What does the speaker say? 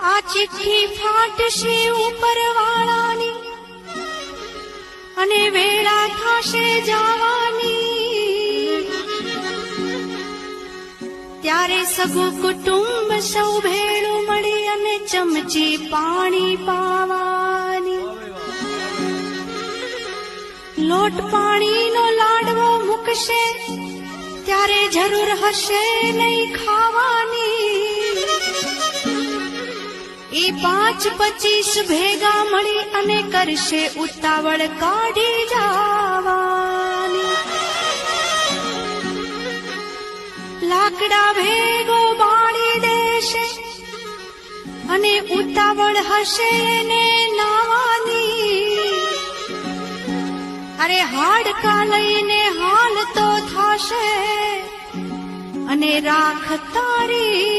આ ચિઠ્ઠી ફાટશે ઉપરવાળાની અને વેળા થશે જવાની, ત્યારે સગું કુટુંબ સૌ ભેળું મળી અને ચમચી પાણી પાવાની. લોટ પાણીનો લાડવો મૂકશે ત્યારે જરૂર હશે નહીં ખાવાની. એ 5-25 ભેગા મળી અને કરશે ઉતાવળ કાઢી જવાની. લાકડા ભેગો બાળી દેશે અને ઉતાવળ હશે ને નાવાની. અરે હાડકા લઈને હાલ તો થશે અને રાખ તારી